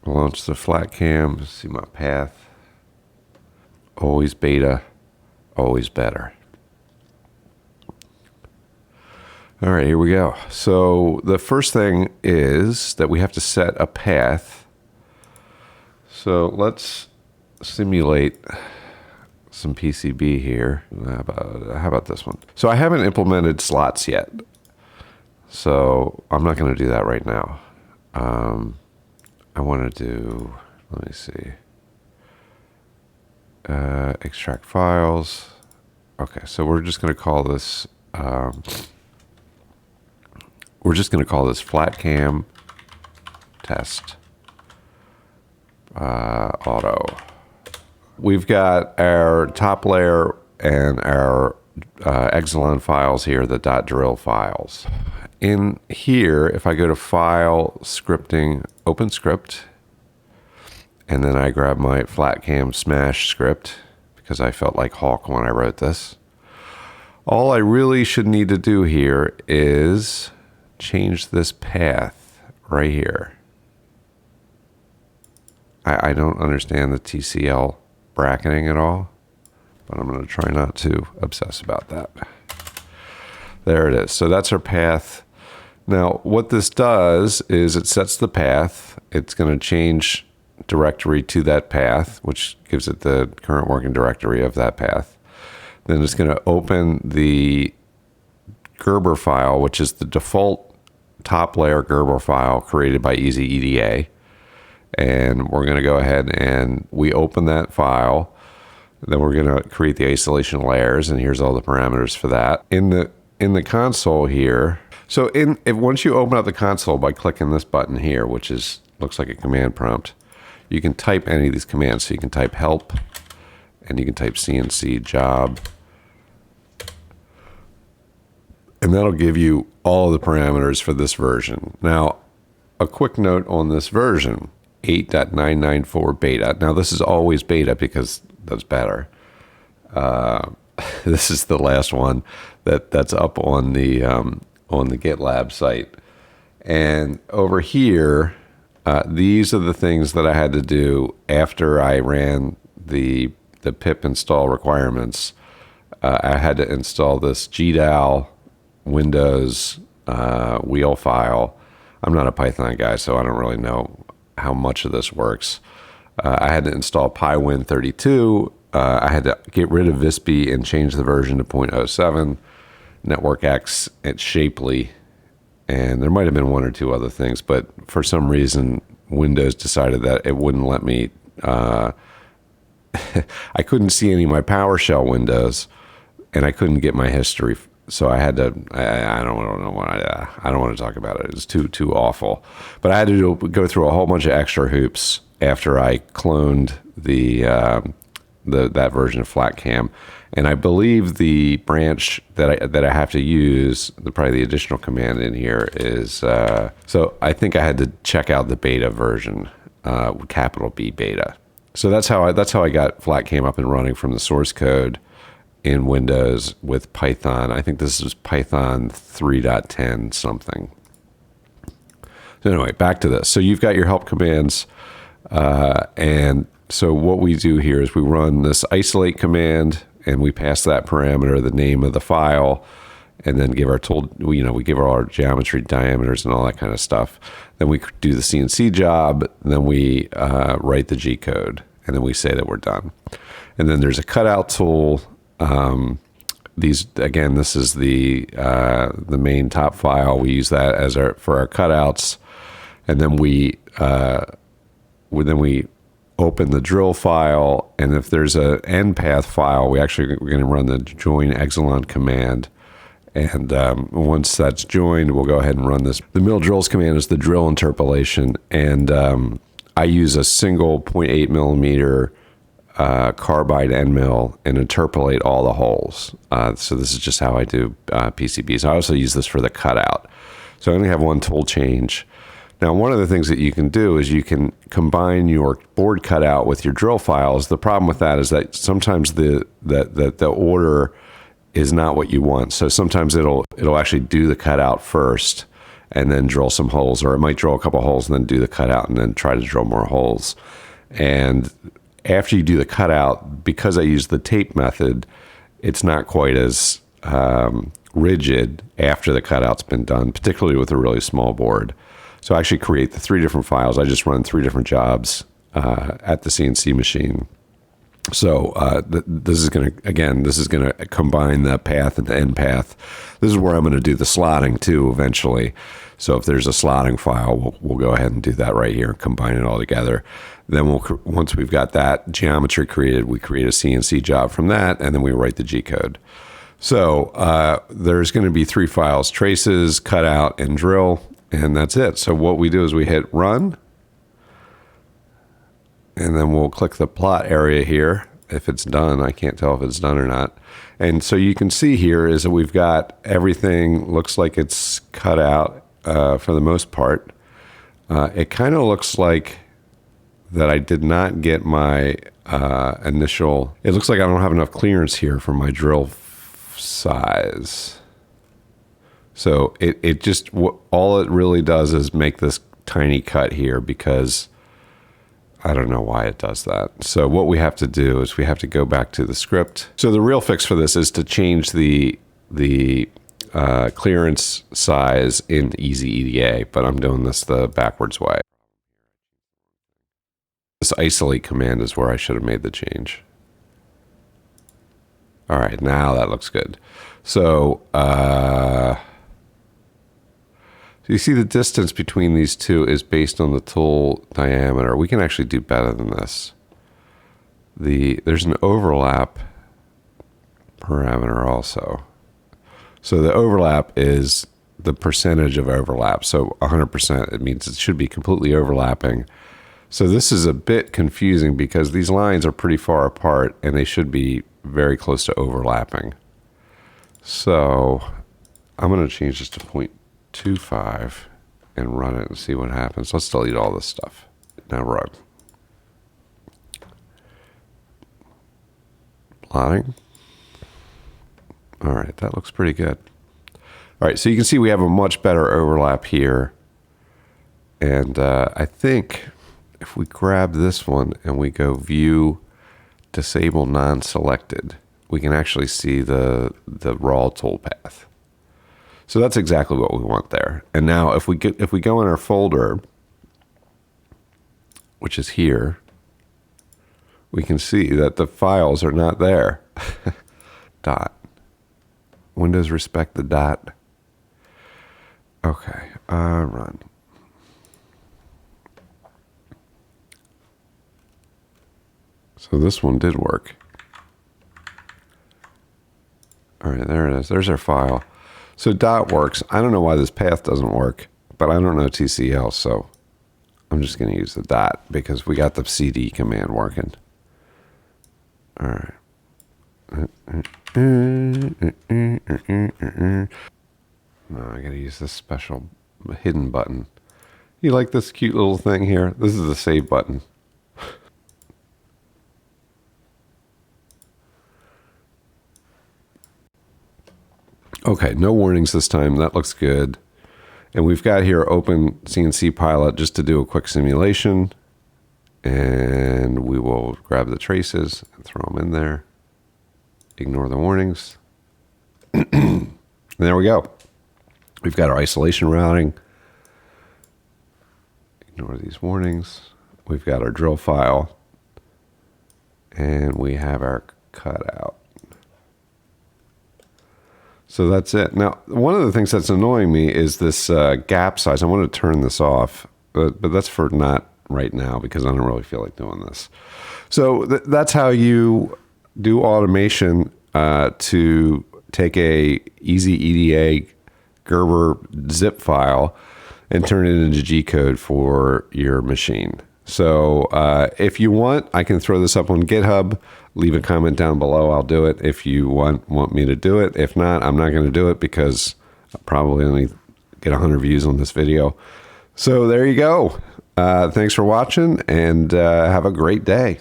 launch the flatcam, see my path. Always beta, always better. All right, here we go. So the first thing is that we have to set a path. So let's simulate some PCB here. How about this one? So I haven't implemented slots yet. So I'm not going to do that right now. I want to do, let me see, extract files. Okay, so we're just going to call this, flatcam test auto. We've got our top layer and our Exelon files here, the .drill files. In here, if I go to File, Scripting, Open Script, and then I grab my flatcam smash script because I felt like Hawk when I wrote this. All I really should need to do here is change this path right here. I don't understand the TCL bracketing at all, but I'm going to try not to obsess about that. There it is. So that's our path. Now, what this does is it sets the path. It's going to change directory to that path, which gives it the current working directory of that path. Then it's going to open the Gerber file, which is the default top layer Gerber file created by EasyEDA. And we're going to go ahead and we open that file. Then we're going to create the isolation layers, and here's all the parameters for that. In the console here, so once you open up the console by clicking this button here, which looks like a command prompt, you can type any of these commands. So you can type help, and you can type CNC job, and that'll give you all of the parameters for this version. Now, a quick note on this version, 8.994 beta. Now, this is always beta because that's better. This is the last one that's up on the GitLab site. And over here, these are the things that I had to do after I ran the pip install requirements. I had to install this GDAL Windows wheel file. I'm not a Python guy, so I don't really know how much of this works. I had to install PyWin32. I had to get rid of Visby and change the version to 0.07, NetworkX at Shapely, and there might have been one or two other things, but for some reason, Windows decided that it wouldn't let me, I couldn't see any of my PowerShell windows, and I couldn't get my history. So I had to, I don't want to talk about it. It's too awful. But I had to go through a whole bunch of extra hoops after I cloned that version of flatcam. And I believe the branch that I have to use, probably the additional command in here is, so I think I had to check out the beta version, capital B beta. So that's how I got flatcam up and running from the source code in Windows with Python. I think this is Python 3.10 something. So anyway, back to this. So you've got your help commands, and so what we do here is we run this isolate command, and we pass that parameter, the name of the file, and then give our tool, we give our geometry diameters and all that kind of stuff. Then we do the CNC job, and then we write the G-code, and then we say that we're done. And then there's a cutout tool. This is the main top file. We use that as for our cutouts, and then we open the drill file. And if there's a end path file, we're going to run the join Exelon command. And once that's joined, we'll go ahead and run this. The mill drills command is the drill interpolation, and I use a single 0.8 millimeter carbide end mill and interpolate all the holes. So this is just how I do PCBs. I also use this for the cutout. So I only have one tool change. Now, one of the things that you can do is you can combine your board cutout with your drill files. The problem with that is that sometimes the order is not what you want. So sometimes it'll actually do the cutout first, and then drill some holes, or it might drill a couple holes and then do the cutout and then try to drill more holes. And after you do the cutout, because I use the tape method, it's not quite as rigid after the cutout's been done, particularly with a really small board. So I actually create the 3 different files. I just run 3 different jobs at the CNC machine. So this is going to combine the path and the end path. This is where I'm going to do the slotting too eventually. So if there's a slotting file, we'll go ahead and do that right here and combine it all together. Then once we've got that geometry created, we create a CNC job from that, and then we write the G-code. So there's going to be 3 files: traces, cutout, and drill, and that's it. So what we do is we hit run, and then we'll click the plot area here. If it's done, I can't tell if it's done or not. And so you can see here is that we've got everything looks like it's cut out for the most part. It kind of looks like that I did not get my initial, it looks like I don't have enough clearance here for my drill size. So it just, all it really does is make this tiny cut here, because I don't know why it does that. So what we have to do is we have to go back to the script. So the real fix for this is to change the clearance size in Easy EDA, but I'm doing this the backwards way. This isolate command is where I should have made the change. All right, now that looks good. So you see the distance between these two is based on the tool diameter. We can actually do better than this. There's an overlap parameter also. So the overlap is the percentage of overlap. So 100%, it means it should be completely overlapping. So this is a bit confusing because these lines are pretty far apart and they should be very close to overlapping. So I'm going to change this to 0.25 and run it and see what happens. Let's delete all this stuff. Now run. Plotting. All right, that looks pretty good. All right, so you can see we have a much better overlap here. And I think if we grab this one and we go view disable non-selected, we can actually see the raw toolpath. So that's exactly what we want there. And now if we go in our folder, which is here, we can see that the files are not there. Dot. Windows respect the dot. Okay, run. So this one did work. All right, there it is. There's our file. So dot works. I don't know why this path doesn't work, but I don't know TCL, so I'm just going to use the dot because we got the CD command working. All right. No, I got to use this special hidden button. You like this cute little thing here? This is the save button. Okay, no warnings this time. That looks good. And we've got here open CNC Pilot just to do a quick simulation. And we will grab the traces and throw them in there. Ignore the warnings. And there we go. We've got our isolation routing. Ignore these warnings. We've got our drill file. And we have our cutout. So that's it. Now, one of the things that's annoying me is this gap size. I want to turn this off, but that's for not right now because I don't really feel like doing this. So that's how you do automation to take a Easy EDA Gerber zip file and turn it into G-code for your machine. So if you want, I can throw this up on GitHub. Leave a comment down below. I'll do it if you want me to do it. If not, I'm not going to do it because I'll probably only get 100 views on this video. So there you go. Thanks for watching and have a great day.